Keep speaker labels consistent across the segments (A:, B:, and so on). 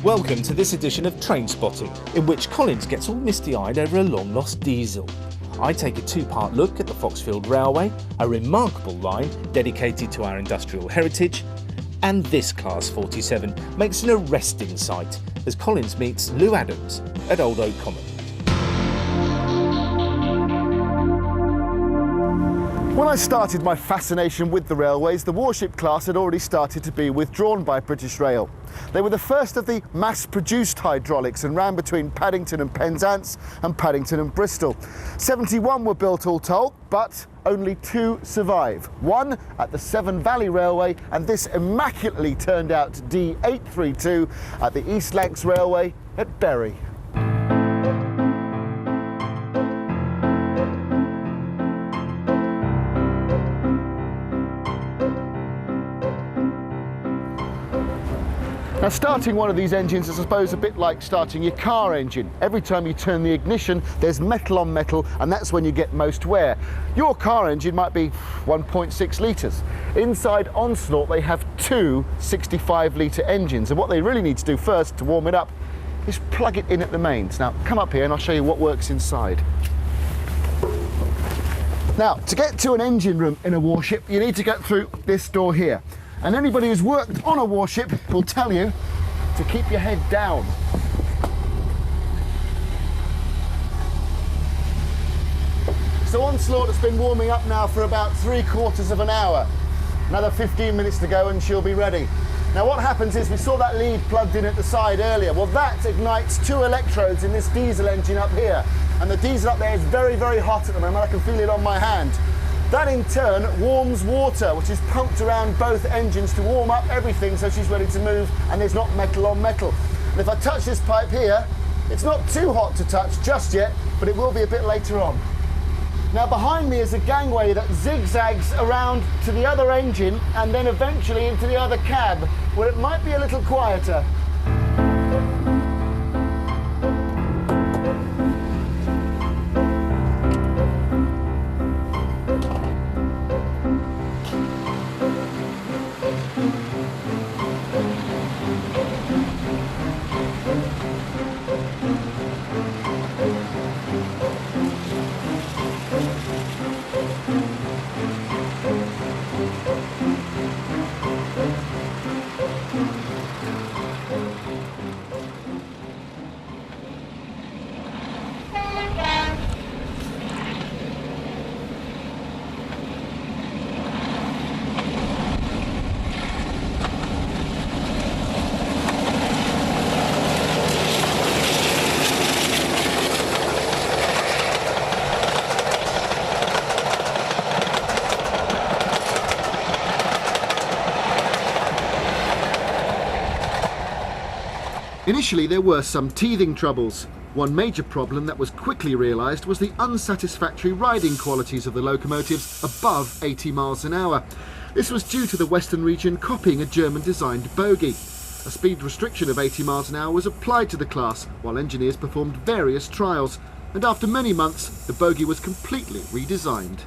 A: Welcome to this edition of Trainspotting, in which Collins gets all misty-eyed over a long-lost diesel. I take a two-part look at the Foxfield Railway, a remarkable line dedicated to our industrial heritage, and this Class 47 makes an arresting sight as Collins meets Lou Adams at Old Oak Common.
B: When I started my fascination with the railways, the Warship class had already started to be withdrawn by British Rail. They were the first of the mass-produced hydraulics and ran between Paddington and Penzance and Paddington and Bristol. 71 were built all told, but only 2 survive. One at the Severn Valley Railway, and this immaculately turned out D832 at the East Lancs Railway at Bury. Now, starting one of these engines is, I suppose, a bit like starting your car engine. Every time you turn the ignition, there's metal on metal, and that's when you get most wear. Your car engine might be 1.6 litres. Inside Onslaught, they have 2 65-litre engines, and what they really need to do first to warm it up is plug it in at the mains. Now, come up here and I'll show you what works inside. Now, to get to an engine room in a warship, you need to get through this door here. And anybody who's worked on a warship will tell you to keep your head down. So Onslaught has been warming up now for about 3/4 of an hour. Another 15 minutes to go and she'll be ready. Now what happens is, we saw that lead plugged in at the side earlier. Well, that ignites 2 electrodes in this diesel engine up here. And the diesel up there is very, very hot at the moment. I can feel it on my hand. That in turn warms water, which is pumped around both engines to warm up everything so she's ready to move and there's not metal on metal. And if I touch this pipe here, it's not too hot to touch just yet, but it will be a bit later on. Now behind me is a gangway that zigzags around to the other engine and then eventually into the other cab, where it might be a little quieter. Initially, there were some teething troubles. One major problem that was quickly realised was the unsatisfactory riding qualities of the locomotives above 80 miles an hour. This was due to the Western region copying a German-designed bogie. A speed restriction of 80 miles an hour was applied to the class, while engineers performed various trials, and after many months, the bogie was completely redesigned.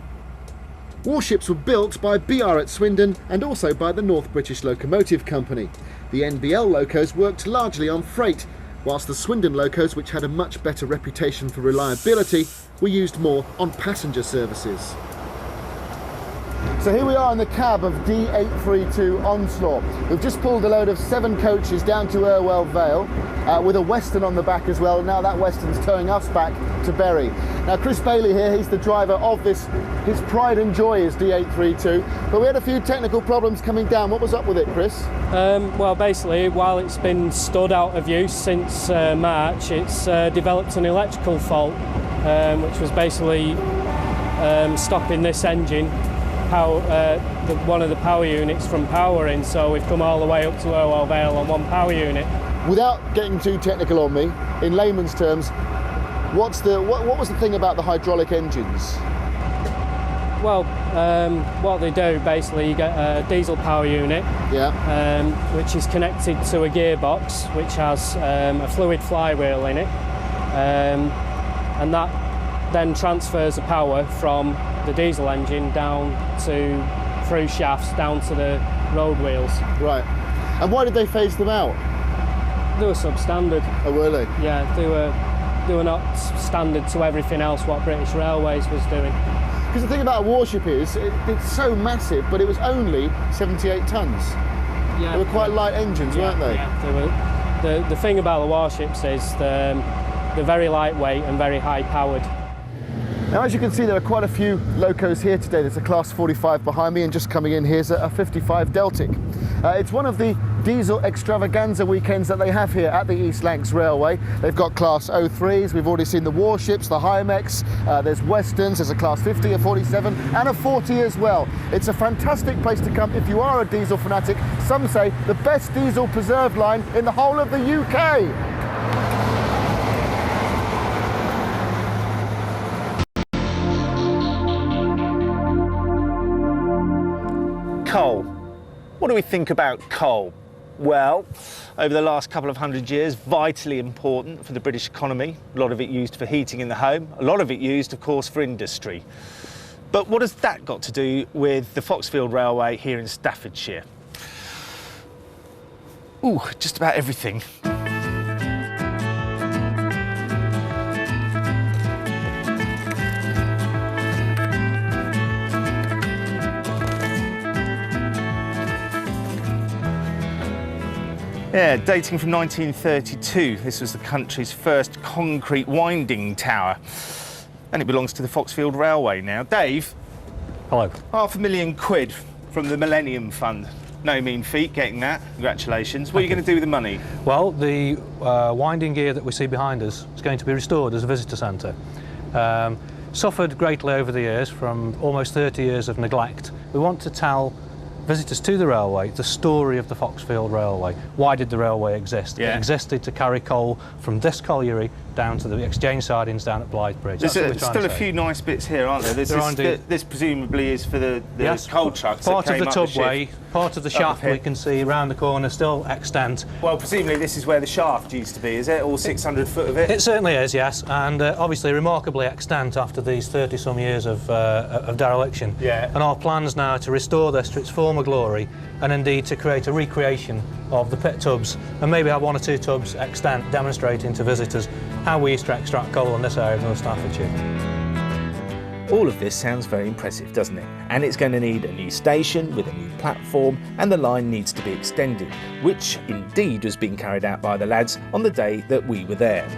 B: Warships were built by BR at Swindon and also by the North British Locomotive Company. The NBL locos worked largely on freight, whilst the Swindon locos, which had a much better reputation for reliability, were used more on passenger services. So here we are in the cab of D832 Onslaught. We've just pulled a load of 7 coaches down to Irwell Vale with a Western on the back as well. Now that Western's towing us back to Bury. Now Chris Bailey here, he's the driver of this. His pride and joy is D832, but we had a few technical problems coming down. What was up with it, Chris?
C: Well, basically, while it's been stood out of use since March, it's developed an electrical fault, which was basically stopping this engine, one of the power units from powering. So we've come all the way up to Irwell Vale on one power unit. Without
B: getting too technical on me, in layman's terms, what was the thing about the hydraulic engines?
C: Well, what they do, basically, you get a diesel power unit, which is connected to a gearbox, which has a fluid flywheel in it, and that then transfers the power from the diesel engine down through shafts down to the road wheels.
B: Right. And why did they phase them out?
C: They were substandard.
B: Oh, were they?
C: Yeah, they were not standard to everything else what British Railways was doing.
B: Because the thing about a Warship is, it's so massive, but it was only 78 tonnes.
C: Yeah,
B: they were quite light engines, weren't they?
C: Yeah, they were. The thing about the warships is they're very lightweight and very high powered.
B: Now, as you can see, there are quite a few locos here today. There's a Class 45 behind me, and just coming in here's a 55 Deltic. It's one of the diesel extravaganza weekends that they have here at the East Lancs Railway. They've got Class 03s, we've already seen the Warships, the Hymex, there's Westerns, there's a Class 50, a 47 and a 40 as well. It's a fantastic place to come if you are a diesel fanatic. Some say the best diesel preserved line in the whole of the UK.
A: Coal. What do we think about coal? Well, over the last couple of hundred years, vitally important for the British economy. A lot of it used for heating in the home, a lot of it used, of course, for industry. But what has that got to do with the Foxfield Railway here in Staffordshire? Ooh, just about everything. Yeah, dating from 1932. This was the country's first concrete winding tower. And it belongs to the Foxfield Railway now. Dave?
D: Hello.
A: £500,000 from the Millennium Fund. No mean feat getting that. Congratulations. What are you going to do with the money?
D: Well, the winding gear that we see behind us is going to be restored as a visitor centre. Suffered greatly over the years from almost 30 years of neglect. We want to tell visitors to the railway the story of the Foxfield Railway. Why did the railway exist?
A: Yeah.
D: It existed to carry coal from this colliery down to the exchange sidings down at Blythe Bridge.
A: There's still a few nice bits here, aren't there? This presumably is for the
D: yes,
A: coal trucks.
D: Part
A: that
D: of the
A: came up
D: tubway, part of the shaft we can see around the corner still extant.
A: Well, presumably this is where the shaft used to be, is it? All 600 foot of it?
D: It certainly is, yes, and obviously remarkably extant after these 30-some years of dereliction.
A: Yeah.
D: And our plans now to restore this to its former glory, and indeed to create a recreation of the pit tubs, and maybe have one or two tubs extant demonstrating to visitors how we used to extract coal in this area of North Staffordshire.
A: All of this sounds very impressive, doesn't it? And it's going to need a new station with a new platform, and the line needs to be extended, which indeed was being carried out by the lads on the day that we were there.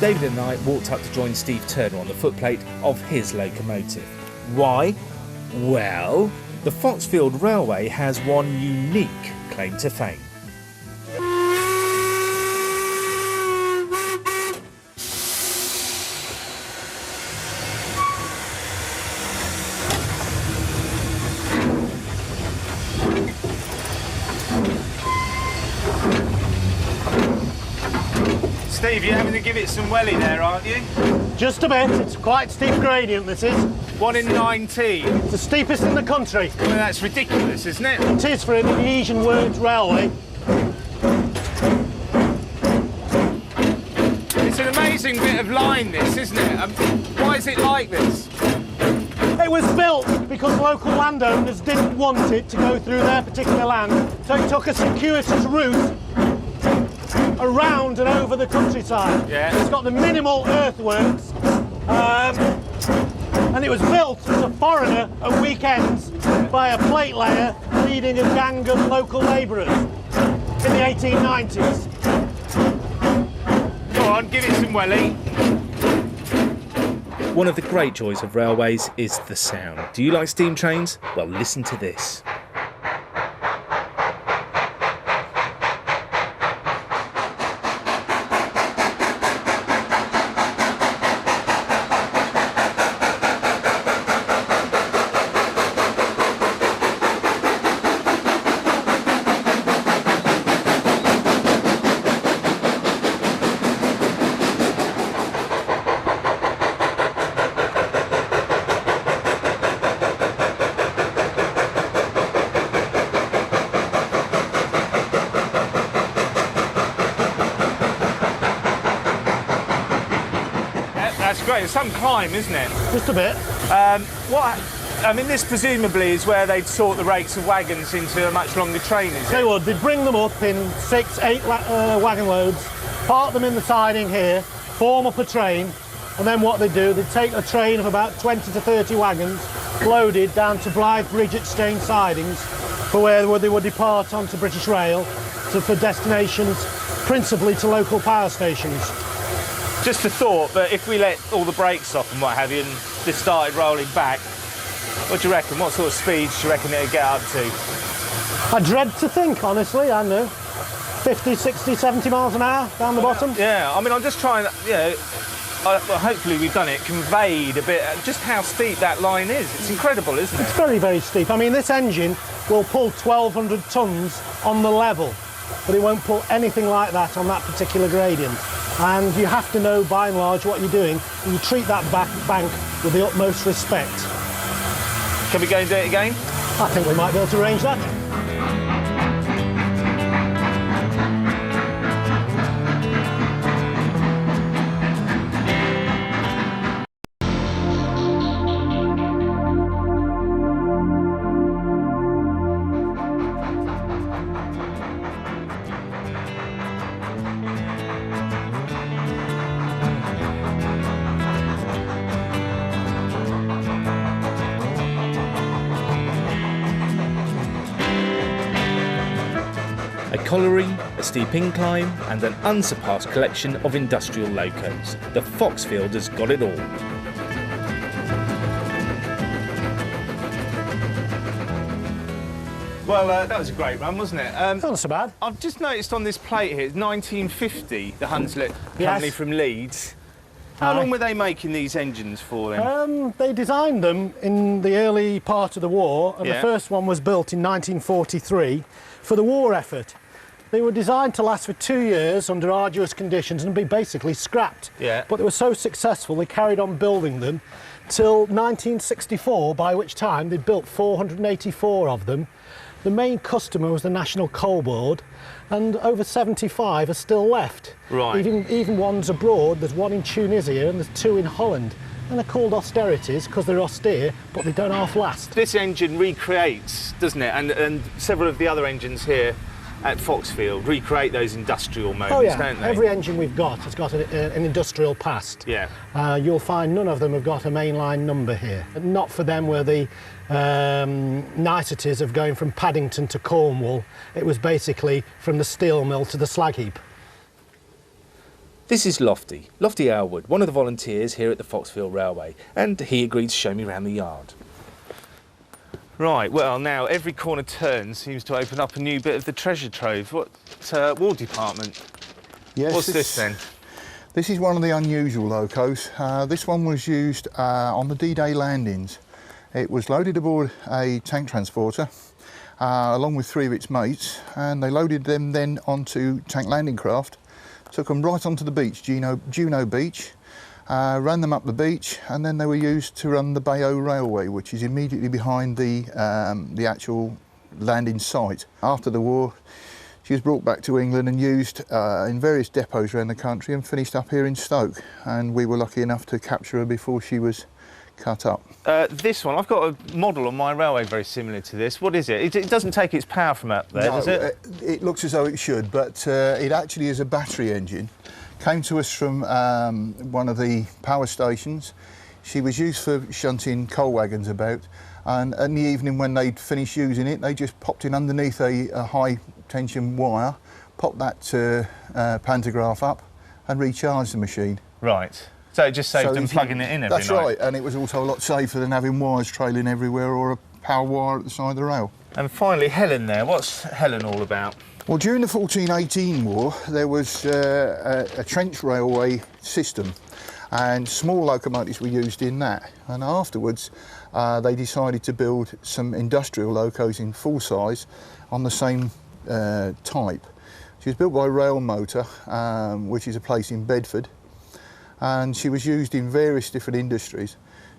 A: David and I walked up to join Steve Turner on the footplate of his locomotive. Why? Well, the Foxfield Railway has one unique claim to fame. Steve, you're having to give it some welly there, aren't you?
E: Just a bit. It's quite steep gradient, this is.
A: 1 in 19.
E: It's the steepest in the country.
A: Well, that's ridiculous, isn't it?
E: It is for an Indonesian-worked railway.
A: It's an amazing bit of line, this, isn't it? Why is it like this?
E: It was built because local landowners didn't want it to go through their particular land, so it took a circuitous route around and over the countryside.
A: Yeah.
E: It's got the minimal earthworks, and it was built as a foreigner at weekends by a plate layer leading a gang of local labourers in the 1890s.
A: Go on, give it some welly. One of the great joys of railways is the sound. Do you like steam trains? Well, listen to this. That's great. It's some climb, isn't it?
E: Just a bit.
A: I mean, this presumably is where they'd sort the rakes of wagons into a much longer train, is
E: They
A: it?
E: would. They'd bring them up in 6, 8 wagon loads, park them in the siding here, form up a train, and then what they'd do, they'd take a train of about 20 to 30 wagons, loaded down to Blythe Bridge Exchange sidings, for where they would depart onto British Rail for destinations principally to local power stations.
A: Just a thought, but if we let all the brakes off and what have you and this started rolling back, what do you reckon? What sort of speeds do you reckon it'd get up to?
E: I dread to think, honestly, I know. 50, 60, 70 miles an hour down the bottom.
A: Yeah, I mean, I'm just trying, well, hopefully we've done it, conveyed a bit just how steep that line is. It's incredible, isn't it?
E: It's very, very steep. I mean, this engine will pull 1,200 tonnes on the level, but it won't pull anything like that on that particular gradient. And you have to know, by and large, what you're doing, and you treat that bank with the utmost respect.
A: Can we go and do it again?
E: I think we might be able to arrange that.
A: A colliery, a steep incline and an unsurpassed collection of industrial locos. The Foxfield has got it all. Well, that was a great run, wasn't it?
E: Not so bad.
A: I've just noticed on this plate here, it's 1950, the Hunslet company from Leeds. How long were they making these engines for then?
E: They designed them in the early part of the war, and
A: Yeah.
E: the first one was built in 1943 for the war effort. They were designed to last for 2 years under arduous conditions and be basically scrapped.
A: Yeah.
E: But they were so successful they carried on building them till 1964, by which time they'd built 484 of them. The main customer was the National Coal Board, and over 75 are still left.
A: Right.
E: Even ones abroad. There's one in Tunisia and there's 2 in Holland. And they're called austerities because they're austere, but they don't half last.
A: This engine recreates, doesn't it? And several of the other engines here at Foxfield recreate those industrial moments,
E: Oh yeah,
A: don't they?
E: every engine we've got has got an industrial past.
A: Yeah.
E: You'll find none of them have got a mainline number here. Not for them were the niceties of going from Paddington to Cornwall. It was basically from the steel mill to the slag heap.
A: This is Lofty Aylward, one of the volunteers here at the Foxfield Railway, and he agreed to show me around the yard. Right, well now every corner turn seems to open up a new bit of the treasure trove. What, War Department?
F: Yes,
A: What's this then?
F: This is one of the unusual locos. This one was used on the D-Day landings. It was loaded aboard a tank transporter along with 3 of its mates, and they loaded them then onto tank landing craft, took them right onto the beach, Juno Beach, ran them up the beach, and then they were used to run the Bayeux Railway, which is immediately behind the actual landing site. After the war, she was brought back to England and used in various depots around the country and finished up here in Stoke, and we were lucky enough to capture her before she was cut up.
A: This one, I've got a model on my railway very similar to this. What is it? It doesn't take its power from up there,
F: No,
A: does it?
F: It looks as though it should, but it actually is a battery engine. Came to us from one of the power stations. She was used for shunting coal wagons about, and in the evening when they'd finished using it, they just popped in underneath a high tension wire, popped that pantograph up and recharged the machine.
A: Right. So it just saved them plugging it in every night?
F: That's right, and it was also a lot safer than having wires trailing everywhere or a power wire at the side of the rail.
A: And finally, Helen there. What's Helen all about?
F: Well, during the 1418 war, there was a trench railway system, and small locomotives were used in that. And afterwards, they decided to build some industrial locos in full size on the same type. She was built by Rail Motor, which is a place in Bedford, and she was used in various different industries.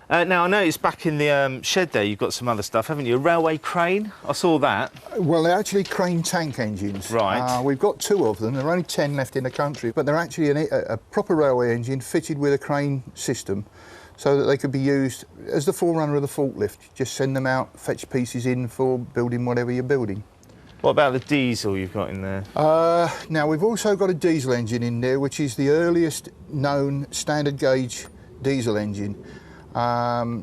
A: Now, I noticed back in the shed there you've got some other stuff, haven't you? A railway crane? I saw that.
F: Well, they're actually crane tank engines.
A: Right.
F: We've got 2 of them. There are only 10 left in the country, but they're actually a proper railway engine fitted with a crane system so that they could be used as the forerunner of the forklift. Just send them out, fetch pieces in for building whatever you're building.
A: What about the diesel you've got in there?
F: Now, we've also got a diesel engine in there, which is the earliest known standard gauge diesel engine.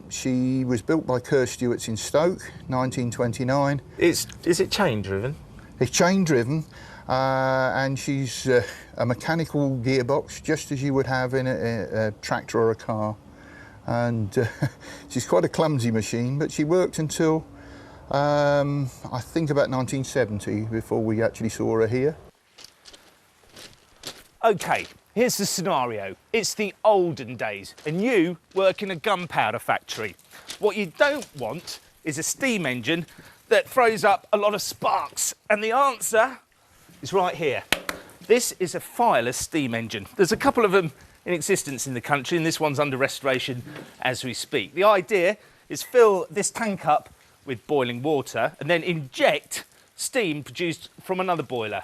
F: She was built by Kerr Stewart's in Stoke, 1929.
A: Is it chain driven?
F: It's chain driven, and she's a mechanical gearbox, just as you would have in a tractor or a car. And she's quite a clumsy machine, but she worked until I think about 1970 before we actually saw her here.
A: OK, here's the scenario. It's the olden days and you work in a gunpowder factory. What you don't want is a steam engine that throws up a lot of sparks, and the answer is right here. This is a fireless steam engine. There's a couple of them in existence in the country, and this one's under restoration as we speak. The idea is fill this tank up with boiling water and then inject steam produced from another boiler.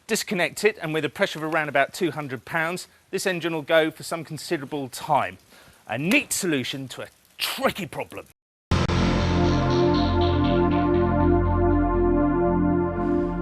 A: Disconnect it, and with a pressure of around about 200 pounds, this engine will go for some considerable time. A neat solution to a tricky problem.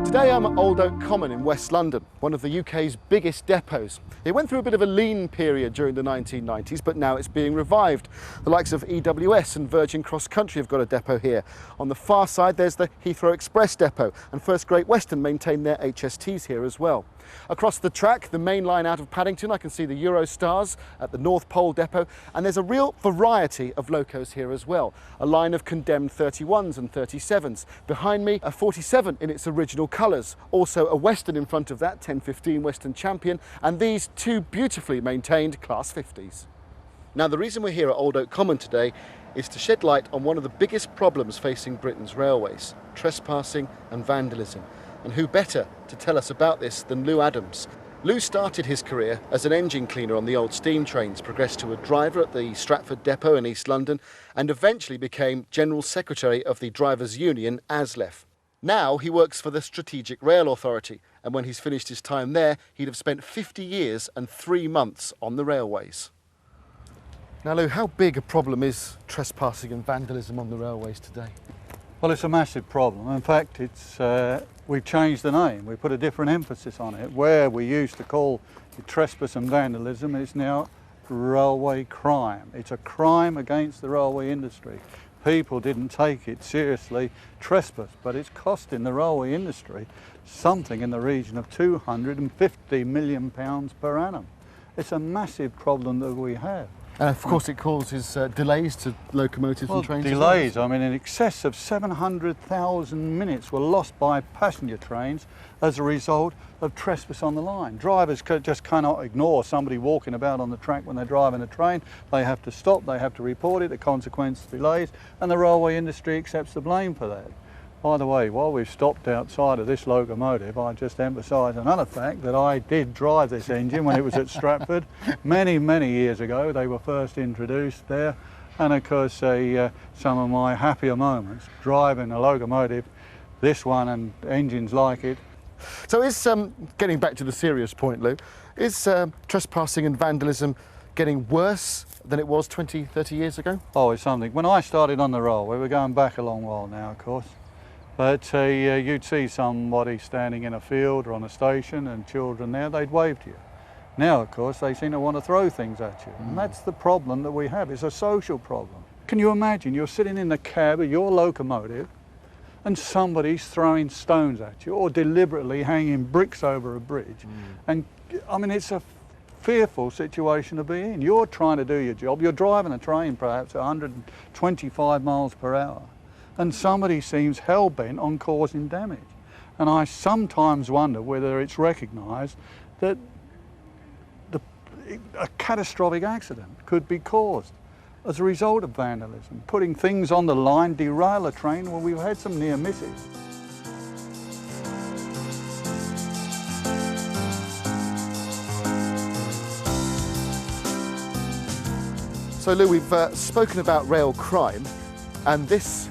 B: Today I'm at Old Oak Common in West London, one of the UK's biggest depots. It went through a bit of a lean period during the 1990s, but now it's being revived. The likes of EWS and Virgin Cross Country have got a depot here. On the far side there's the Heathrow Express depot, and First Great Western maintain their HSTs here as well. Across the track, the main line out of Paddington, I can see the Eurostars at the North Pole depot, and there's a real variety of locos here as well. A line of condemned 31s and 37s. Behind me, a 47 in its original colours. Also a Western in front of that, 1015 Western Champion, and these 2 beautifully maintained Class 50s. Now, the reason we're here at Old Oak Common today is to shed light on one of the biggest problems facing Britain's railways: trespassing and vandalism. And who better to tell us about this than Lou Adams? Lou started his career as an engine cleaner on the old steam trains, progressed to a driver at the Stratford depot in East London, and eventually became General Secretary of the Drivers' Union, ASLEF. Now he works for the Strategic Rail Authority, and when he's finished his time there, he'd have spent 50 years and 3 months on the railways. Now, Lou, how big a problem is trespassing and vandalism on the railways today?
G: Well, it's a massive problem. In fact, we've changed the name. We put a different emphasis on it. Where we used to call it trespass and vandalism, it's now railway crime. It's a crime against the railway industry. People didn't take it seriously, trespass, but it's costing the railway industry something in the region of £250 million per annum. It's a massive problem that we have.
B: And of course it causes delays to locomotives and trains.
G: Delays, I mean, in excess of 700,000 minutes were lost by passenger trains as a result of trespass on the line. Drivers just cannot ignore somebody walking about on the track when they're driving a train. They have to stop, they have to report it, the consequence delays, and the railway industry accepts the blame for that. By the way, while we've stopped outside of this locomotive, I just emphasise another fact, that I did drive this engine when it was at Stratford many, many years ago. They were first introduced there, and of course some of my happier moments driving a locomotive, this one and engines like it.
B: So is, getting back to the serious point, Lou, is trespassing and vandalism getting worse than it was 20, 30 years ago?
G: Oh, it's something. When I started on the railway, we're going back a long while now, of course, but you'd see somebody standing in a field or on a station and children there, they'd wave to you. Now, of course, they seem to want to throw things at you. And that's the problem that we have. It's a social problem. Can you imagine you're sitting in the cab of your locomotive and somebody's throwing stones at you or deliberately hanging bricks over a bridge? And I mean, it's a fearful situation to be in. You're trying to do your job. You're driving a train perhaps at 125 miles per hour. And somebody seems hell-bent on causing damage. And I sometimes wonder whether it's recognised that a catastrophic accident could be caused as a result of vandalism. Putting things on the line, derail a train. Well, we've had some near misses.
B: So Lou, we've spoken about rail crime, and this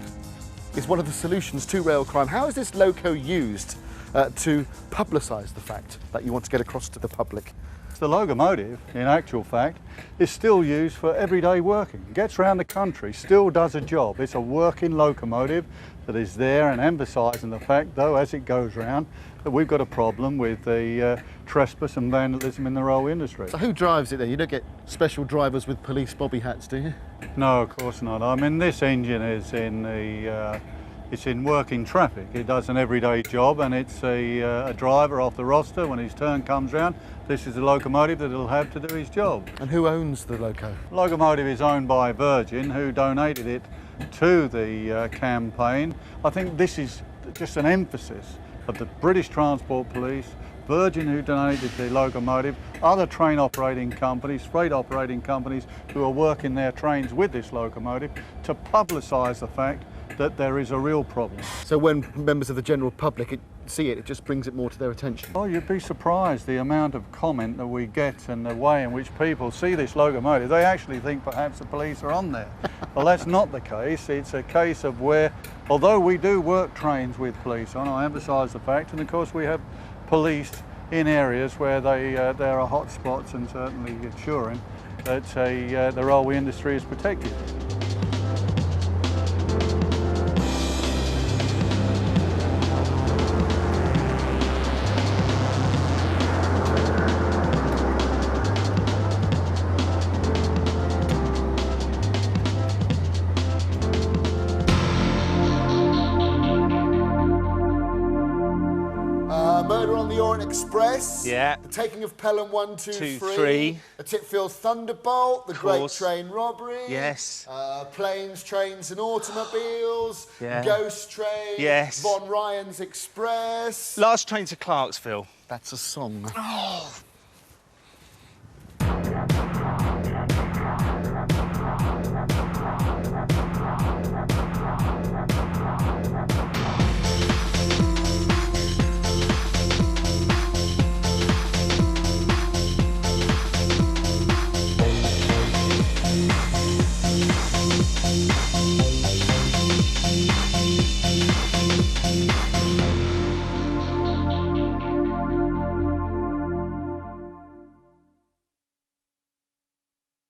B: is one of the solutions to rail crime. How is this loco used to publicise the fact that you want to get across to the public?
G: The locomotive, in actual fact, is still used for everyday working. It gets around the country, still does a job. It's a working locomotive that is there and emphasising the fact, though, as it goes round, that we've got a problem with the trespass and vandalism in the railway industry.
B: So who drives it then? You don't get special drivers with police bobby hats, do you?
G: No, of course not. I mean, this engine is in the it's in working traffic. It does an everyday job, and it's a driver off the roster. When his turn comes round, this is the locomotive that he'll have to do his job.
B: And who owns the loco?
G: The locomotive is owned by Virgin, who donated it to the campaign. I think this is just an emphasis of the British Transport Police, Virgin, who donated the locomotive, other train operating companies, freight operating companies who are working their trains with this locomotive to publicise the fact that there is a real problem.
B: So when members of the general public see it, it just brings it more to their attention?
G: Oh, you'd be surprised the amount of comment that we get and the way in which people see this locomotive. They actually think perhaps the police are on there. Well, that's not the case. It's a case of where, although we do work trains with police on, I emphasise the fact, and of course we have police in areas where there are hot spots, and certainly ensuring that the railway industry is protected.
B: Murder on the Orient Express.
H: Yeah.
B: The taking of Pelham 1, 2,
H: 2,
B: 3.
H: 3.
B: The Titfield Thunderbolt. The Great
H: course.
B: Train Robbery.
H: Yes.
B: Planes, Trains and Automobiles.
H: Yeah.
B: Ghost Train.
H: Yes.
B: Von Ryan's Express.
H: Last Train to Clarksville.
B: That's a song.
H: Oh.